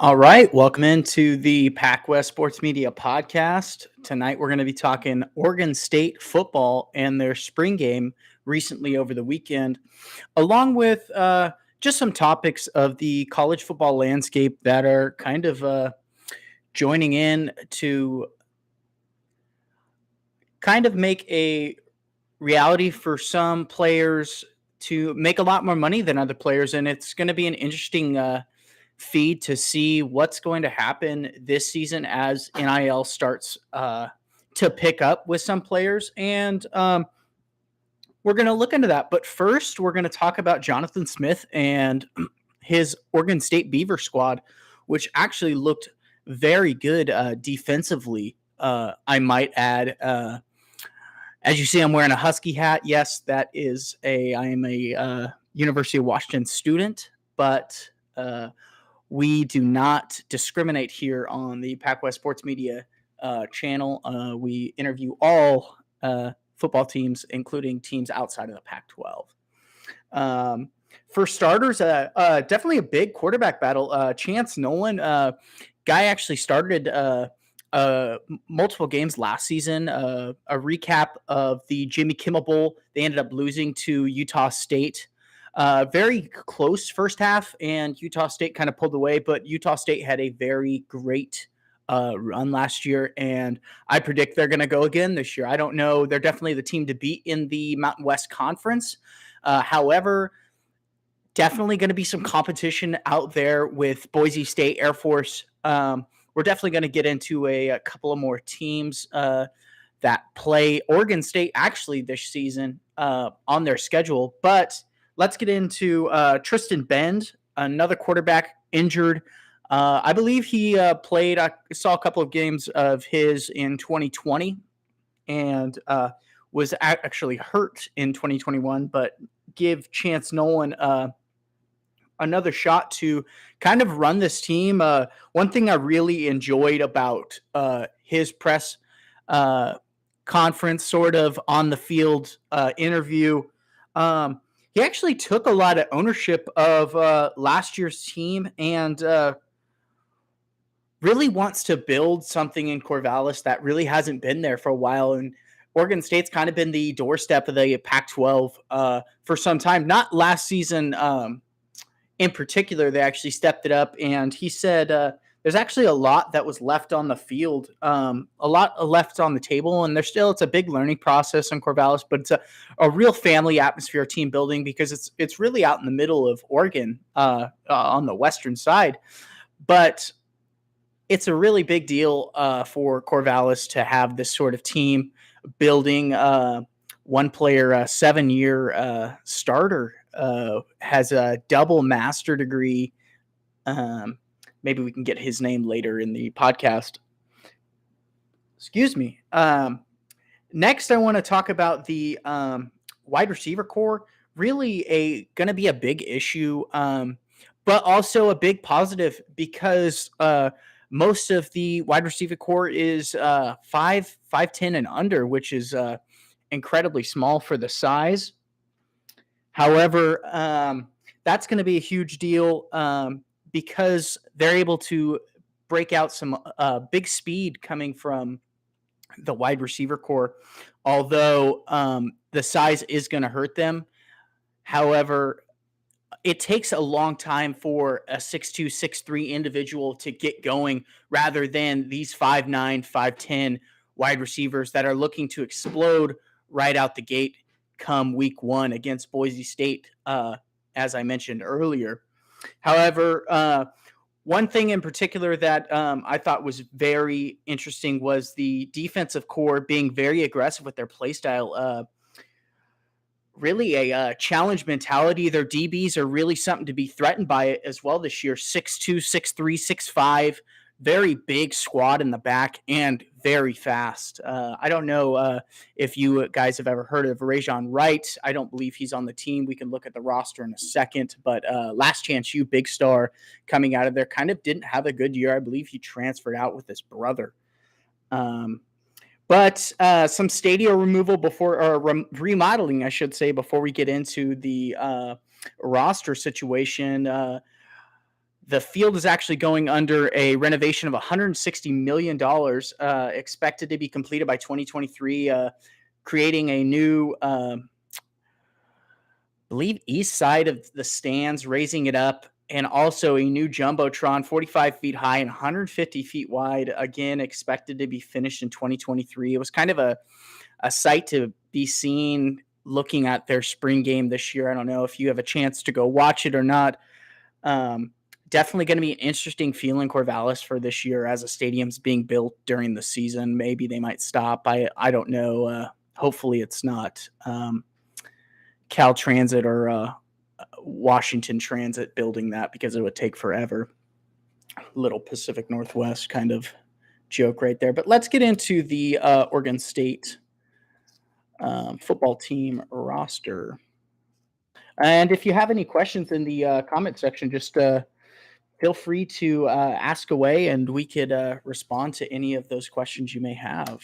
All right, welcome into the Pac West Sports Media Podcast. Tonight we're going to be talking Oregon State football and their spring game recently over the weekend, along with just some topics of the college football landscape that are kind of joining in to kind of make a reality for some players to make a lot more money than other players. And it's going to be an interesting feed to see what's going to happen this season as NIL starts to pick up with some players. And we're going to look into that. But first, we're going to talk about Jonathan Smith and his Oregon State Beaver squad, which actually looked very good defensively, I might add. As you see, I'm wearing a Husky hat. Yes, I am a University of Washington student, but we do not discriminate here on the Pac West Sports Media channel. We interview all football teams, including teams outside of the Pac-12. For starters, definitely a big quarterback battle. Chance Nolan, guy actually started multiple games last season. A recap of the Jimmy Kimmel Bowl. They ended up losing to Utah State. Very close first half, and Utah State kind of pulled away, but Utah State had a very great run last year, and I predict they're going to go again this year. I don't know. They're definitely the team to beat in the Mountain West Conference. However, definitely going to be some competition out there with Boise State, Air Force. We're definitely going to get into a couple of more teams that play Oregon State actually this season on their schedule. But let's get into Tristan Bend, another quarterback injured. I believe he played. I saw a couple of games of his in 2020 and was actually hurt in 2021, but give Chance Nolan another shot to kind of run this team. One thing I really enjoyed about his press conference, sort of on the field interview, he actually took a lot of ownership of last year's team and really wants to build something in Corvallis that really hasn't been there for a while. And Oregon State's kind of been the doorstep of the Pac-12 for some time. Not last season in particular, they actually stepped it up. And he said there's actually a lot that was left on the field, a lot left on the table. And it's a big learning process in Corvallis, but it's a real family atmosphere, team building, because it's really out in the middle of Oregon on the western side. But it's a really big deal for Corvallis to have this sort of team building. One player, a 7-year starter, has a double master degree. Maybe we can get his name later in the podcast. Excuse me. Next, I want to talk about the wide receiver core. Really going to be a big issue, but also a big positive because most of the wide receiver core is 5'10" and under, which is incredibly small for the size. However, that's going to be a huge deal because they're able to break out some big speed coming from the wide receiver core, although the size is going to hurt them. However, it takes a long time for a 6'2", 6'3" individual to get going rather than these 5'9", 5'10" wide receivers that are looking to explode right out the gate come week one against Boise State, as I mentioned earlier. However, one thing in particular that I thought was very interesting was the defensive core being very aggressive with their play style. Really a challenge mentality. Their DBs are really something to be threatened by as well this year. 6'2", 6'3", 6'5", very big squad in the back and very fast. I don't know if you guys have ever heard of Rajon Wright. I don't believe he's on the team. We can look at the roster in a second, but Last Chance U, big star coming out of there, kind of didn't have a good year. I believe he transferred out with his brother. But some stadium removal remodeling, I should say, before we get into the roster situation. The field is actually going under a renovation of $160 million, expected to be completed by 2023, creating a new, believe east side of the stands, raising it up, and also a new jumbotron, 45 feet high and 150 feet wide. Again, expected to be finished in 2023. It was kind of a sight to be seen looking at their spring game this year. I don't know if you have a chance to go watch it or not. Definitely going to be an interesting feel in Corvallis for this year as a stadium's being built during the season. Maybe they might stop. I don't know. Hopefully it's not Cal Transit or Washington Transit building that, because it would take forever. Little Pacific Northwest kind of joke right there. But let's get into the Oregon State football team roster. And if you have any questions in the comment section, just feel free to ask away, and we could respond to any of those questions you may have.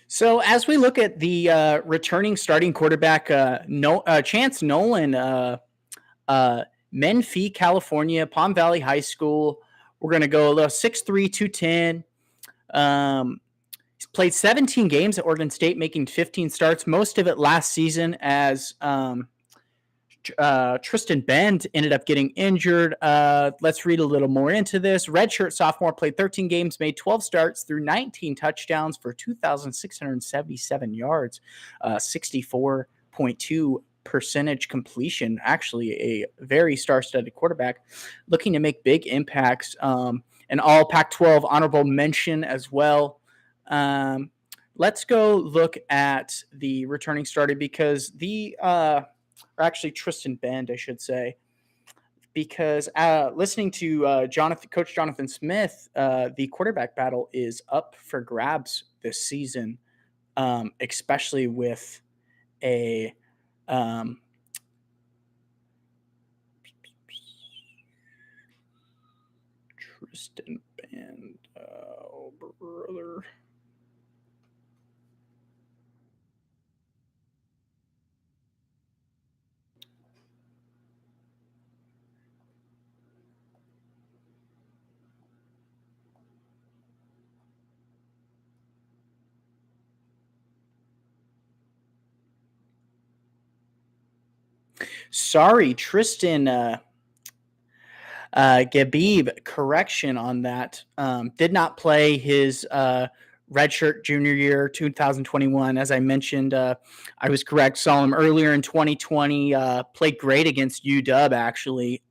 So as we look at the returning starting quarterback, Chance Nolan, Menifee, California, Palm Valley High School. We're going to go a little 6'3", 210. He's played 17 games at Oregon State, making 15 starts, most of it last season as Tristan Bend ended up getting injured. Let's read a little more into this. Redshirt sophomore, played 13 games, made 12 starts, threw 19 touchdowns for 2,677 yards, 64.2 percentage completion. Actually, a very star-studded quarterback looking to make big impacts. An all Pac-12 honorable mention as well. Let's go look at the returning starter, because or actually Tristan Bend, I should say, because listening to Coach Jonathan Smith, the quarterback battle is up for grabs this season, especially with a Tristan Bend, oh brother. Sorry, Tristan Gabib, correction on that. Did not play his redshirt junior year, 2021. As I mentioned, I was correct. Saw him earlier in 2020. Played great against UW, actually.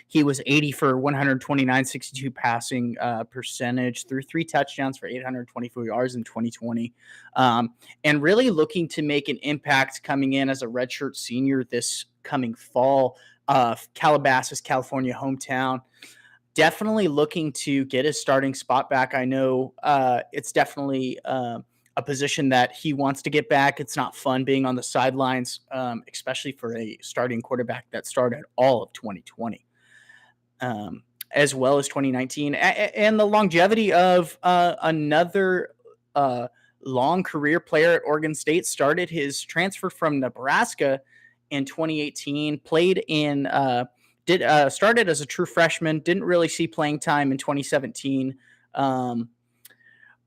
He was 80 for 129, 62 passing percentage, threw 3 touchdowns for 824 yards in 2020. And really looking to make an impact coming in as a redshirt senior this coming fall. Calabasas, California hometown. Definitely looking to get his starting spot back. I know it's definitely a position that he wants to get back. It's not fun being on the sidelines, especially for a starting quarterback that started all of 2020, as well as 2019. And the longevity of another long career player at Oregon State. Started his transfer from Nebraska in 2018, played in started as a true freshman, didn't really see playing time in 2017,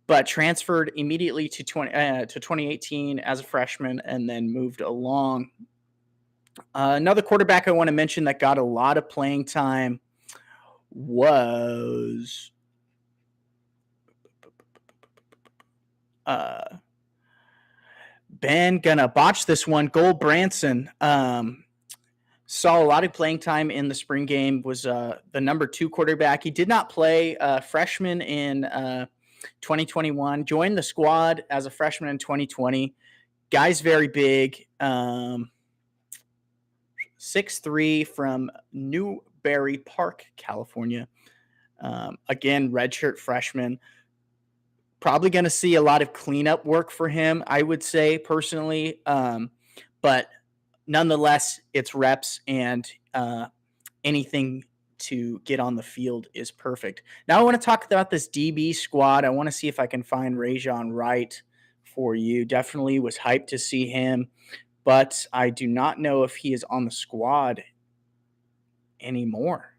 but transferred immediately to 2018 as a freshman, and then moved along. Another quarterback I want to mention that got a lot of playing time was Ben, gonna botch this one. Gold Branson. Saw a lot of playing time in the spring game, was the number 2 quarterback. He did not play freshman in 2021, joined the squad as a freshman in 2020. Guy's very big, 6'3", from Newbury Park, California. Again, redshirt freshman. Probably going to see a lot of cleanup work for him, I would say personally. But nonetheless, it's reps and anything to get on the field is perfect. Now I want to talk about this DB squad. I want to see if I can find Rajon Wright for you. Definitely was hyped to see him, but I do not know if he is on the squad anymore.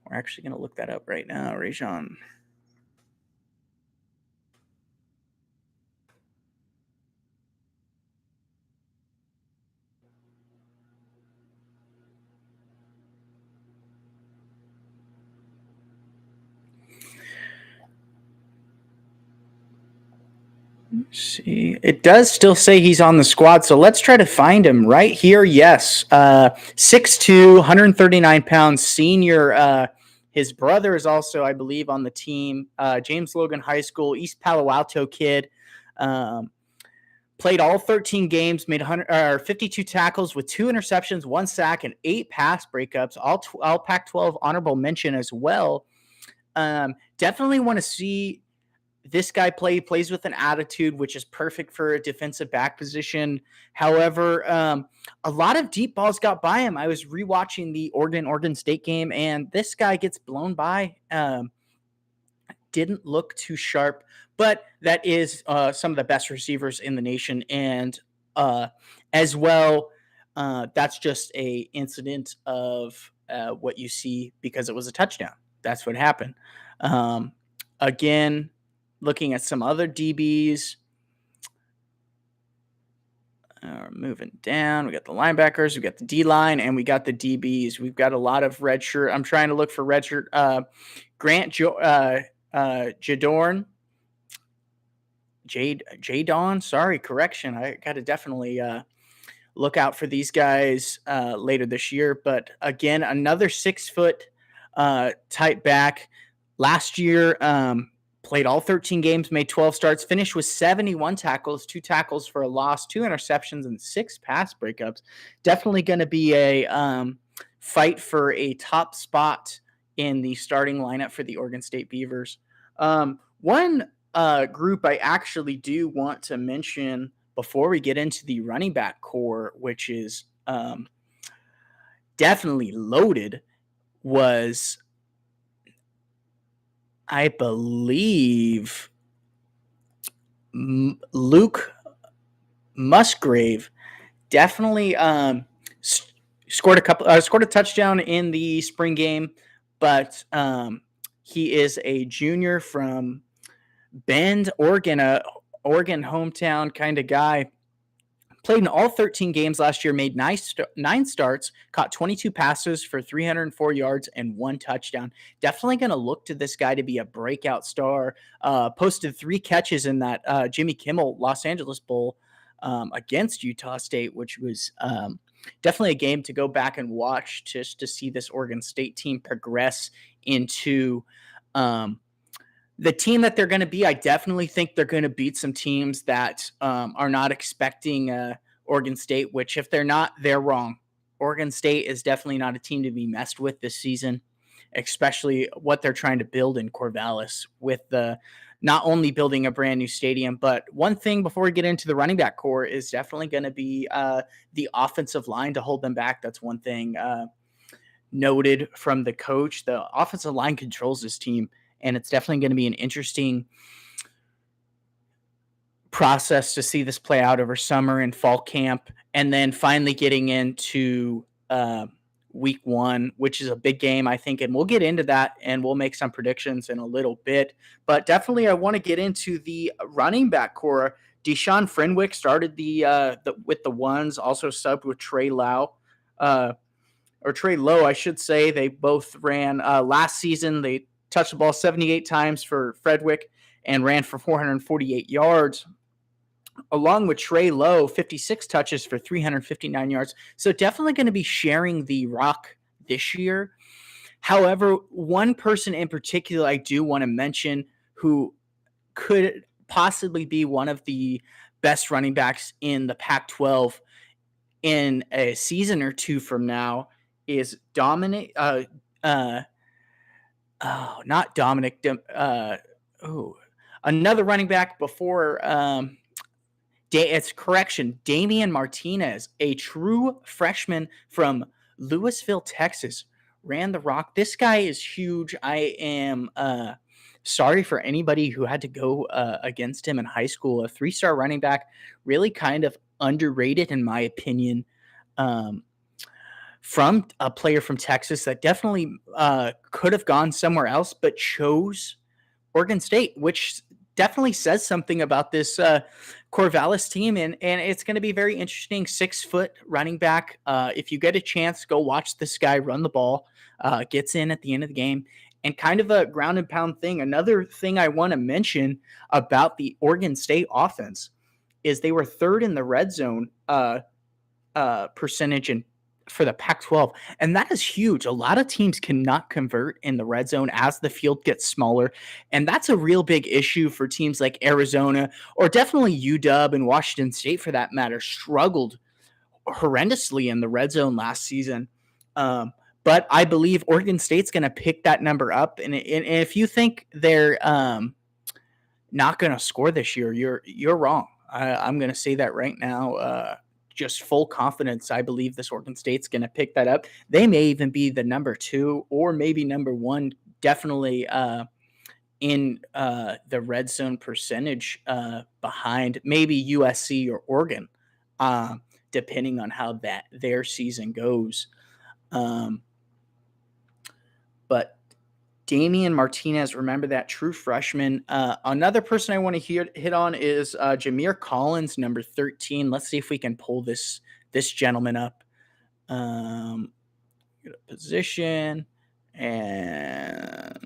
We're actually going to look that up right now. Rajon. Let's see, it does still say he's on the squad, so let's try to find him right here. Yes, 6'2", 139 pounds, senior. His brother is also, I believe, on the team. James Logan High School, East Palo Alto kid. Played all 13 games, made 52 tackles with 2 interceptions, 1 sack, and 8 pass breakups. All Pac-12 honorable mention as well. Definitely want to see this guy plays with an attitude, which is perfect for a defensive back position. However, a lot of deep balls got by him. I was rewatching the Oregon State game, and this guy gets blown by. Didn't look too sharp, but that is some of the best receivers in the nation, and as well, that's just a incident of what you see because it was a touchdown. That's what happened. Again, looking at some other DBs. Moving down, we got the linebackers, we got the D line, and we got the DBs. We've got a lot of redshirt. I'm trying to look for redshirt. Grant Jadorn. Jadon. Sorry, correction. I got to definitely look out for these guys later this year. But again, another 6-foot type back. Last year, played all 13 games, made 12 starts, finished with 71 tackles, 2 tackles for a loss, 2 interceptions, and 6 pass breakups. Definitely going to be a fight for a top spot in the starting lineup for the Oregon State Beavers. One group I actually do want to mention before we get into the running back core, which is definitely loaded, was, I believe, Luke Musgrave. Definitely scored a touchdown in the spring game, but he is a junior from Bend, Oregon, a Oregon hometown kind of guy. Played in all 13 games last year, made 9 starts, caught 22 passes for 304 yards and 1 touchdown. Definitely going to look to this guy to be a breakout star. Posted 3 catches in that Jimmy Kimmel Los Angeles Bowl against Utah State, which was definitely a game to go back and watch just to see this Oregon State team progress into the team that they're going to be. I definitely think they're going to beat some teams that are not expecting Oregon State, which if they're not, they're wrong. Oregon State is definitely not a team to be messed with this season, especially what they're trying to build in Corvallis with the not only building a brand new stadium, but one thing before we get into the running back core is definitely going to be the offensive line to hold them back. That's one thing noted from the coach. The offensive line controls this team, and it's definitely going to be an interesting process to see this play out over summer and fall camp, and then finally getting into week 1, which is a big game, I think, and we'll get into that and we'll make some predictions in a little bit. But definitely I want to get into the running back core. Deshaun Frenwick started with the ones, also subbed with Trey Lowe, I should say. They both ran last season. They touched the ball 78 times for Fredwick and ran for 448 yards, along with Trey Lowe, 56 touches for 359 yards. So definitely going to be sharing the rock this year. However, one person in particular I do want to mention who could possibly be one of the best running backs in the Pac-12 in a season or two from now is Oh, not Dominic. Oh, another running back before. It's correction. Damian Martinez, a true freshman from Louisville, Texas, ran the rock. This guy is huge. I am sorry for anybody who had to go against him in high school. A 3-star running back, really kind of underrated in my opinion. Um, from a player from Texas that definitely could have gone somewhere else, but chose Oregon State, which definitely says something about this Corvallis team, and it's going to be very interesting. 6-foot running back. If you get a chance, go watch this guy run the ball. Gets in at the end of the game, and kind of a ground and pound thing. Another thing I want to mention about the Oregon State offense is they were third in the red zone percentage in for the Pac-12, and that is huge. A lot of teams cannot convert in the red zone as the field gets smaller, and that's a real big issue for teams like Arizona or definitely UW and Washington State, for that matter, struggled horrendously in the red zone last season. But I believe Oregon State's going to pick that number up, and if you think they're not going to score this year, you're wrong. I'm going to say that right now. Just full confidence. I believe this Oregon State's going to pick that up. They may even be the number 2 or maybe number 1, definitely in the red zone percentage behind maybe USC or Oregon, depending on how their season goes. But Damian Martinez, remember that, true freshman. Another person I want to hit on is Jameer Collins, number 13. Let's see if we can pull this gentleman up. Get a position and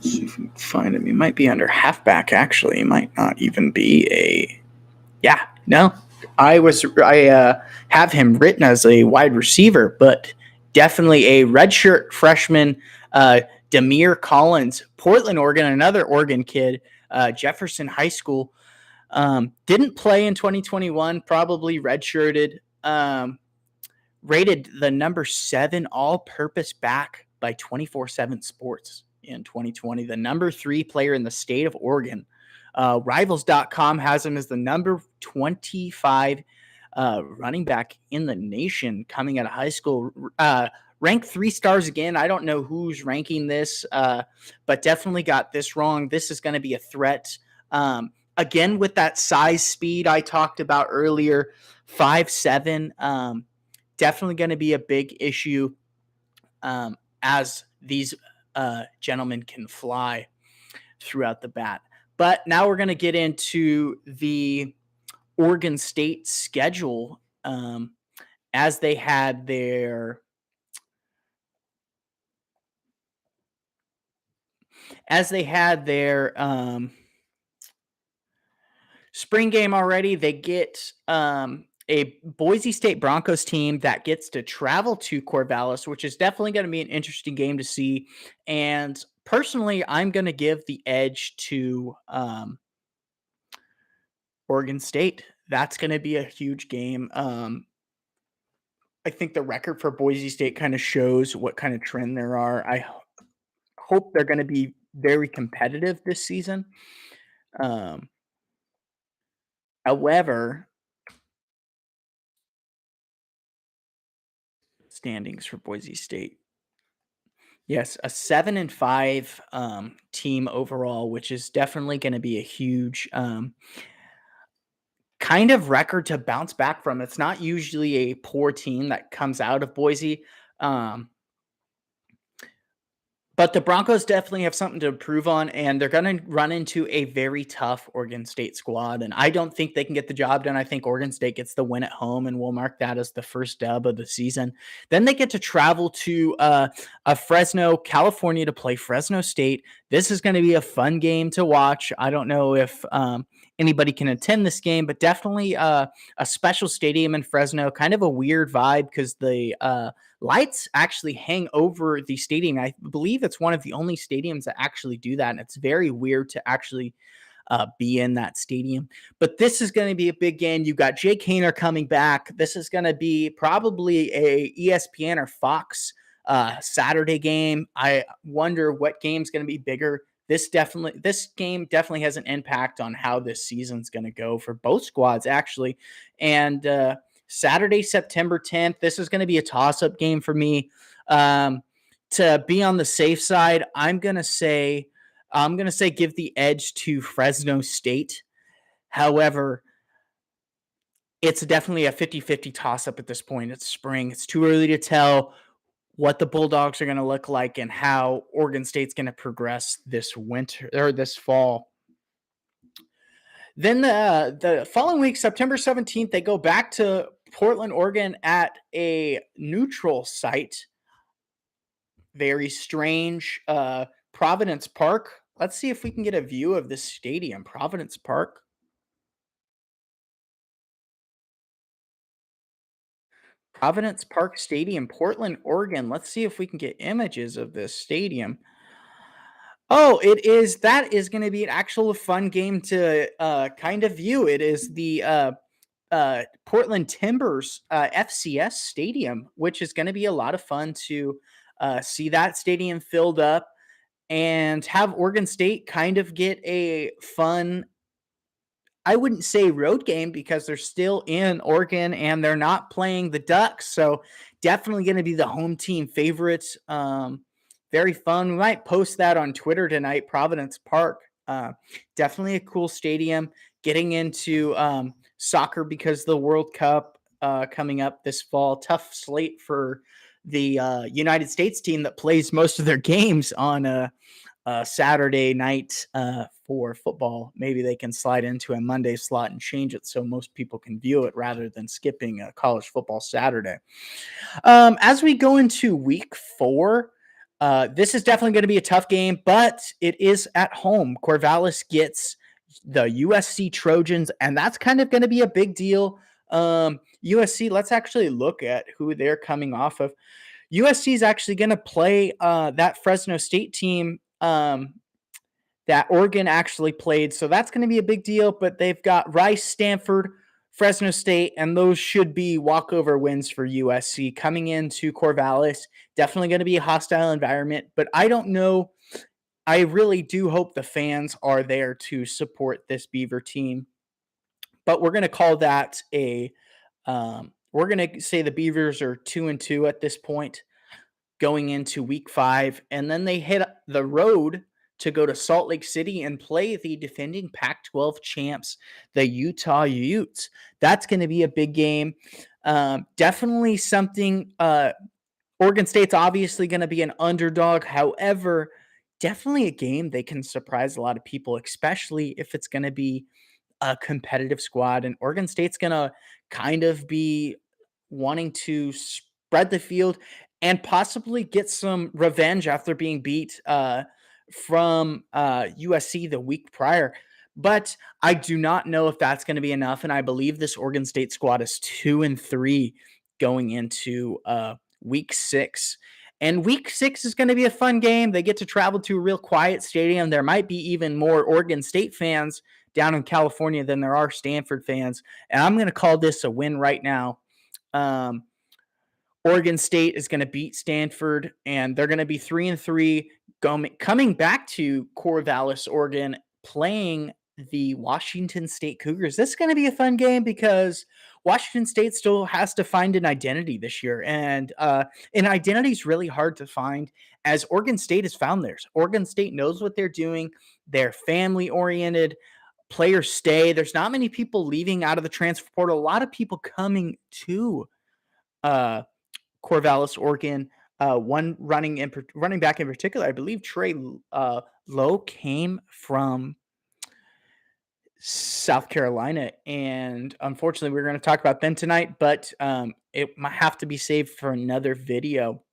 see if we can find him. He might be under halfback, actually. He might not even be a. Yeah, no. I have him written as a wide receiver, but definitely a redshirt freshman, Demir Collins, Portland, Oregon, another Oregon kid, Jefferson High School. Didn't play in 2021, probably redshirted. Rated the number 7 all-purpose back by 24/7 Sports in 2020. The number 3 player in the state of Oregon. Rivals.com has him as the number 25 running back in the nation coming out of high school. Ranked 3 stars again. I don't know who's ranking this, but definitely got this wrong. This is going to be a threat. Again, with that size speed I talked about earlier, 5'7", definitely going to be a big issue as these gentlemen can fly throughout the bat. But now we're going to get into the Oregon State schedule as they had their spring game already. They get a Boise State Broncos team that gets to travel to Corvallis, which is definitely going to be an interesting game to see. And personally, I'm going to give the edge to Oregon State. That's going to be a huge game. I think the record for Boise State kind of shows what kind of trend there are. I hope they're going to be very competitive this season. However, standings for Boise State. Yes, a 7-5 team overall, which is definitely going to be a huge kind of record to bounce back from. It's not usually a poor team that comes out of Boise. But the Broncos definitely have something to improve on, and they're going to run into a very tough Oregon State squad. And I don't think they can get the job done. I think Oregon State gets the win at home, and we'll mark that as the first dub of the season. Then they get to travel to Fresno, California to play Fresno State. This is going to be a fun game to watch. I don't know if anybody can attend this game, but definitely a special stadium in Fresno. Kind of a weird vibe because the lights actually hang over the stadium. I believe it's one of the only stadiums that actually do that, and it's very weird to actually be in that stadium. But this is going to be a big game. You got Jake Haener coming back. This is going to be probably a ESPN or Fox Saturday game. I wonder what game's going to be bigger. This game definitely has an impact on how this season's going to go for both squads actually. And Saturday, September 10th, this is going to be a toss-up game for me. To be on the safe side, I'm going to say give the edge to Fresno State. However, it's definitely a 50-50 toss-up at this point. It's spring. It's too early to tell what the Bulldogs are going to look like and how Oregon State's going to progress this winter or this fall. Then the following week, September 17th, they go back to Portland, Oregon at a neutral site. Very strange. Providence Park. Let's see if we can get a view of this stadium, Providence Park. Providence Park Stadium, Portland, Oregon. Let's see if we can get images of this stadium. Oh, it is. That is going to be an actual fun game to kind of view. It is the Portland Timbers FCS Stadium, which is going to be a lot of fun to see that stadium filled up and have Oregon State kind of get a fun, I wouldn't say road game because they're still in Oregon and they're not playing the Ducks. So definitely going to be the home team favorites. Very fun. We might post that on Twitter tonight, Providence Park. Definitely a cool stadium. Getting into soccer because the World Cup coming up this fall. Tough slate for the United States team that plays most of their games on Saturday night for football. Maybe they can slide into a Monday slot and change it so most people can view it rather than skipping a college football Saturday. As we go into week 4, this is definitely going to be a tough game, but it is at home. Corvallis gets the USC Trojans, and that's kind of going to be a big deal. USC, let's actually look at who they're coming off of. USC is actually going to play that Fresno State team that Oregon actually played. So that's going to be a big deal, but they've got Rice, Stanford, Fresno State, and those should be walkover wins for USC coming into Corvallis. Definitely going to be a hostile environment, but I don't know. I really do hope the fans are there to support this Beaver team, but we're going to call that we're going to say the Beavers are 2-2 at this point going into week 5, and then they hit the road to go to Salt Lake City and play the defending Pac-12 champs, the Utah Utes. That's going to be a big game. Definitely something. Oregon State's obviously going to be an underdog. However, definitely a game they can surprise a lot of people, especially if it's going to be a competitive squad. And Oregon State's going to kind of be wanting to spread the field and possibly get some revenge after being beat from USC the week prior. But I do not know if that's going to be enough. And I believe this Oregon State squad is 2-3 going into week 6. And week 6 is going to be a fun game. They get to travel to a real quiet stadium. There might be even more Oregon State fans down in California than there are Stanford fans. And I'm going to call this a win right now. Oregon State is going to beat Stanford, and they're going to be 3-3 coming back to Corvallis, Oregon, playing the Washington State Cougars. This is going to be a fun game because Washington State still has to find an identity this year, and an identity is really hard to find as Oregon State has found theirs. Oregon State knows what they're doing. They're family-oriented. Players stay. There's not many people leaving out of the transfer portal. A lot of people coming to Corvallis, Oregon. One running back in particular, I believe Trey Lowe came from South Carolina, and unfortunately, we're going to talk about them tonight, but it might have to be saved for another video.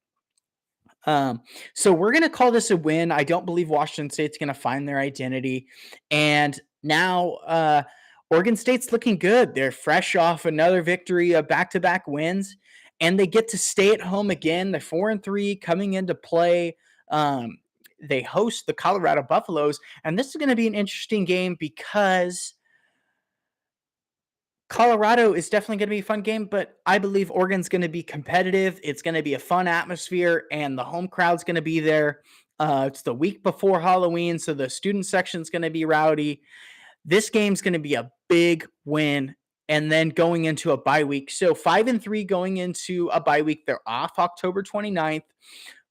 Um, so we're going to call this a win. I don't believe Washington State's going to find their identity. And now Oregon State's looking good. They're fresh off another victory, back-to-back wins, and they get to stay at home again. They're 4-3 coming into play. They host the Colorado Buffaloes, and this is going to be an interesting game because Colorado is definitely going to be a fun game, but I believe Oregon's going to be competitive. It's going to be a fun atmosphere, and the home crowd's going to be there. It's the week before Halloween, so the student section's going to be rowdy. This game's going to be a big win, and then going into a bye week. So 5-3 going into a bye week. They're off October 29th,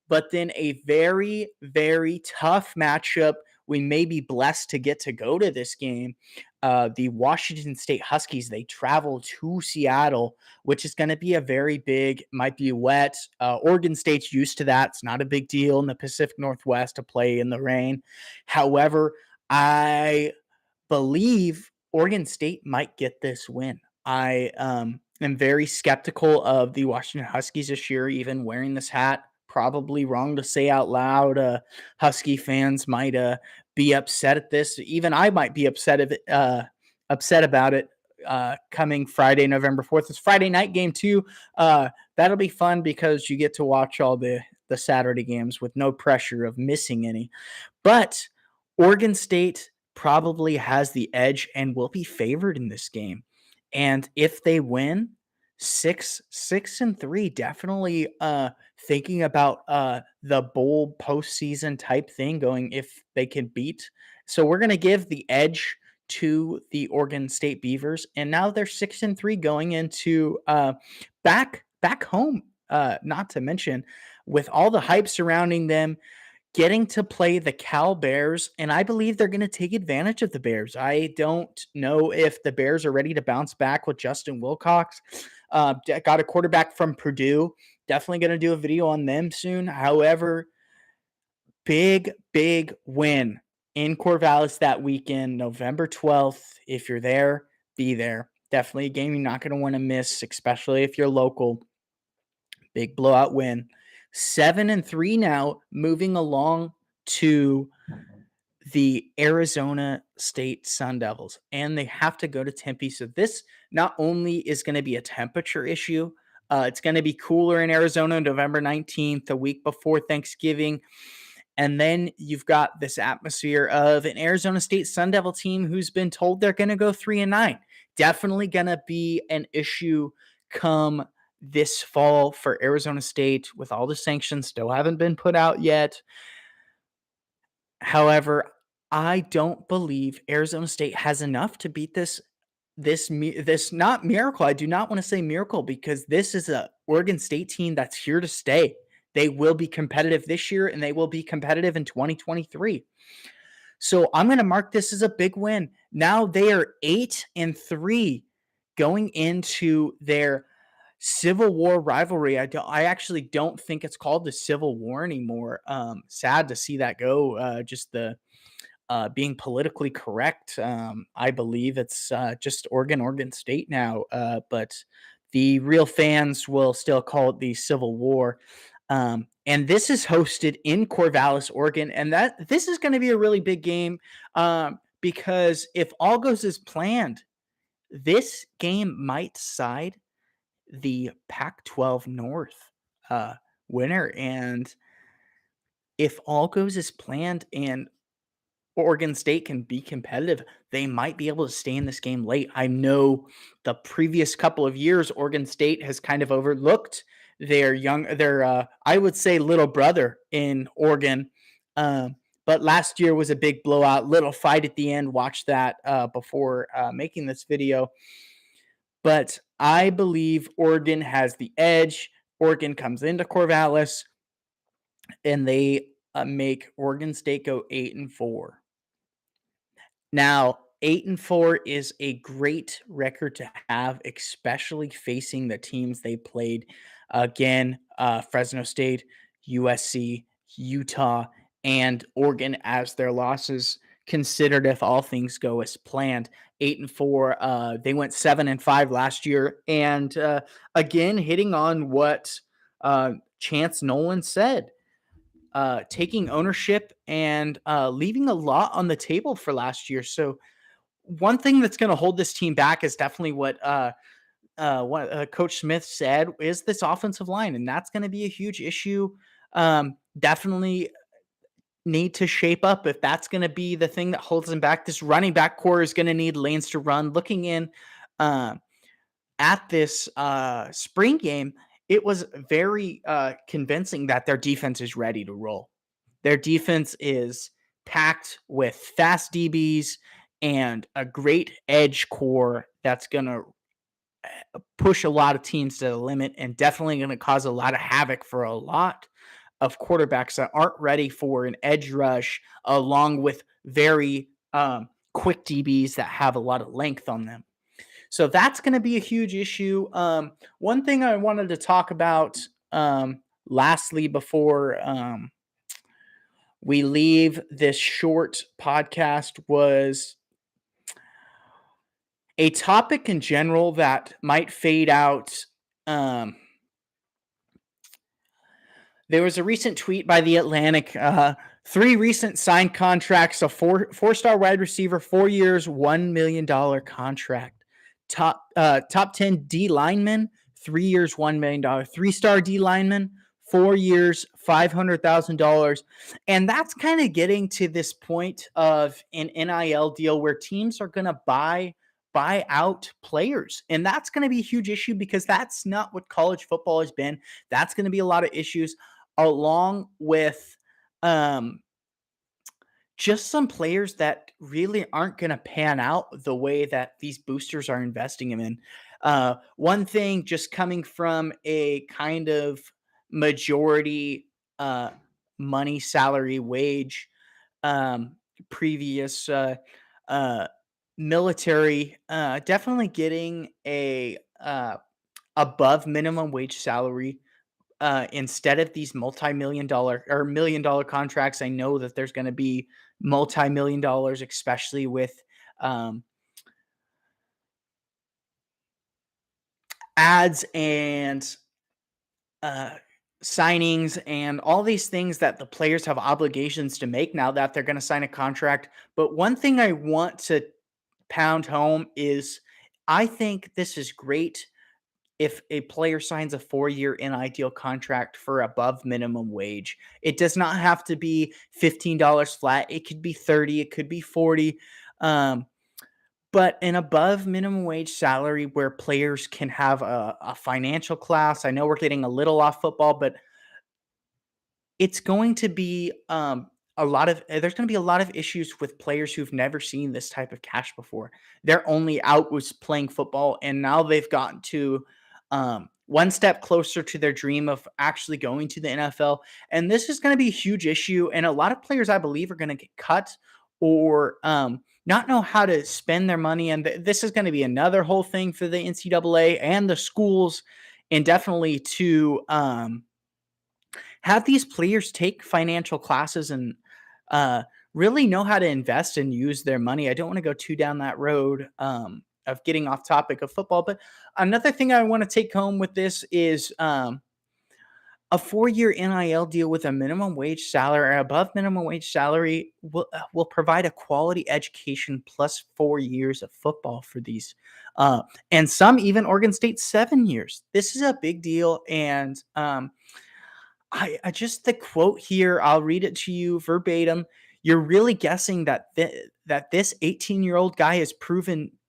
but then a very, very tough matchup. We may be blessed to get to go to this game. The Washington State Huskies, they travel to Seattle, which is going to be a very big, might be wet. Oregon State's used to that. It's not a big deal in the Pacific Northwest to play in the rain. However, I believe Oregon State might get this win. I am very skeptical of the Washington Huskies this year, even wearing this hat. Probably wrong to say out loud. Husky fans might be upset at this. Even I might be upset about it. Coming Friday, November 4th. It's Friday night game too. That'll be fun because you get to watch all the Saturday games with no pressure of missing any. But Oregon State probably has the edge and will be favored in this game. And if they win, 6-3, definitely thinking about the bowl postseason type thing going if they can beat. So we're gonna give the edge to the Oregon State Beavers, and now they're 6-3 going into back home. Not to mention, with all the hype surrounding them, getting to play the Cal Bears, and I believe they're going to take advantage of the Bears. I don't know if the Bears are ready to bounce back with Justin Wilcox. Got a quarterback from Purdue. Definitely going to do a video on them soon. However, big win in Corvallis that weekend, November 12th. If you're there, be there. Definitely a game you're not going to want to miss, especially if you're local. Big blowout win. 7-3 now, moving along to the Arizona State Sun Devils, and they have to go to Tempe. So this not only is going to be a temperature issue, it's going to be cooler in Arizona November 19th, the week before Thanksgiving. And then you've got this atmosphere of an Arizona State Sun Devil team who's been told they're going to go 3-9. Definitely going to be an issue come this fall for Arizona State with all the sanctions still haven't been put out yet. However, I don't believe Arizona State has enough to beat this not miracle. I do not want to say miracle because this is a Oregon State team that's here to stay. They will be competitive this year and they will be competitive in 2023. So I'm going to mark this as a big win. Now they are 8-3 going into their Civil War rivalry. I actually don't think it's called the Civil War anymore. Sad to see that go. Just the being politically correct. I believe it's just Oregon State now. But the real fans will still call it the Civil War. And this is hosted in Corvallis, Oregon, and this is going to be a really big game because if all goes as planned, this game might side the Pac-12 North winner. And if all goes as planned and Oregon State can be competitive, they might be able to stay in this game late. I know the previous couple of years, Oregon State has kind of overlooked their I would say little brother in Oregon. But last year was a big blowout, little fight at the end. Watch that before making this video. But I believe Oregon has the edge. Oregon comes into Corvallis, and they make Oregon State go 8-4. Now, 8-4 is a great record to have, especially facing the teams they played. Again, Fresno State, USC, Utah, and Oregon as their losses considered if all things go as planned. 8-4. They went 7-5 last year, and again, hitting on what Chance Nolan said. taking ownership and leaving a lot on the table for last year. So one thing that's going to hold this team back is definitely what Coach Smith said is this offensive line, and that's going to be a huge issue. Definitely need to shape up if that's going to be the thing that holds them back. This running back core is going to need lanes to run. Looking in uh, at this spring game, it was very convincing that their defense is ready to roll. Their defense is packed with fast DBs and a great edge core that's going to push a lot of teams to the limit and definitely going to cause a lot of havoc for a lot of quarterbacks that aren't ready for an edge rush, along with very quick DBs that have a lot of length on them. So that's going to be a huge issue. One thing I wanted to talk about lastly before we leave this short podcast was a topic in general that might fade out. There was a recent tweet by The Atlantic. Three recent signed contracts: a four-star wide receiver, 4 years, $1 million contract. Top 10 D lineman, 3 years, $1 million. 3-star D lineman, 4 years, $500,000. And that's kind of getting to this point of an NIL deal where teams are going to buy out players. And that's going to be a huge issue because that's not what college football has been. That's going to be a lot of issues, along with just some players that really aren't going to pan out the way that these boosters are investing them in. One thing, just coming from a kind of majority money, salary, wage, previous military, definitely getting a above minimum wage salary instead of these multi-million dollar or $1 million contracts. I know that there's going to be multi-million dollars, especially with ads and signings and all these things that the players have obligations to make now that they're going to sign a contract. But one thing I want to pound home is I think this is great if a player signs a 4-year NIL contract for above minimum wage. It does not have to be $15 flat. It could be 30, it could be 40. But an above minimum wage salary where players can have a financial class. I know we're getting a little off football, but it's going to be there's going to be a lot of issues with players who've never seen this type of cash before. Their only out was playing football, and now they've gotten to one step closer to their dream of actually going to the NFL. And this is going to be a huge issue. And a lot of players, I believe, are going to get cut or not know how to spend their money. And this is going to be another whole thing for the NCAA and the schools, and definitely to have these players take financial classes and really know how to invest and use their money. I don't want to go too down that road of getting off topic of football, but another thing I want to take home with this is a 4-year NIL deal with a minimum wage salary or above minimum wage salary will provide a quality education plus 4 years of football for these. And some even Oregon State 7 years. This is a big deal. And I just the quote here, I'll read it to you verbatim. You're really guessing that that this 18-year-old guy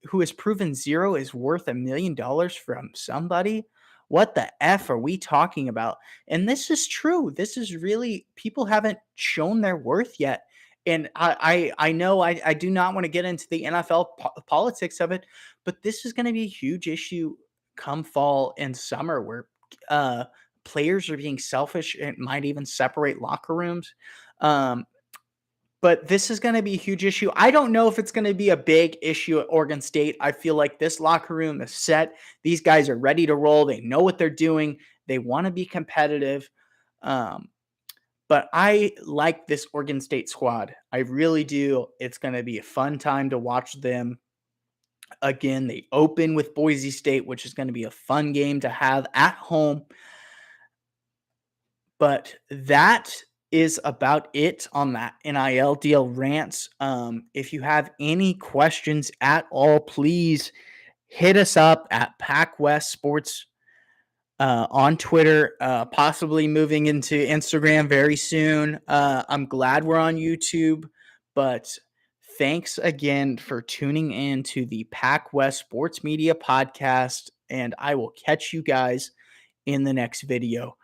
who has proven zero is worth $1 million from somebody? What the F are we talking about? And this is true. This is really, people haven't shown their worth yet. And I know I do not want to get into the NFL politics of it, but this is going to be a huge issue come fall and summer where players are being selfish. It might even separate locker rooms. But this is going to be a huge issue. I don't know if it's going to be a big issue at Oregon State. I feel like this locker room is set. These guys are ready to roll. They know what they're doing. They want to be competitive. But I like this Oregon State squad. I really do. It's going to be a fun time to watch them. Again, they open with Boise State, which is going to be a fun game to have at home. But that is about it on that NIL deal rants. If you have any questions at all, please hit us up at Pac West Sports on Twitter, possibly moving into Instagram very soon. I'm glad we're on YouTube, but thanks again for tuning in to the Pac West Sports Media Podcast, and I will catch you guys in the next video.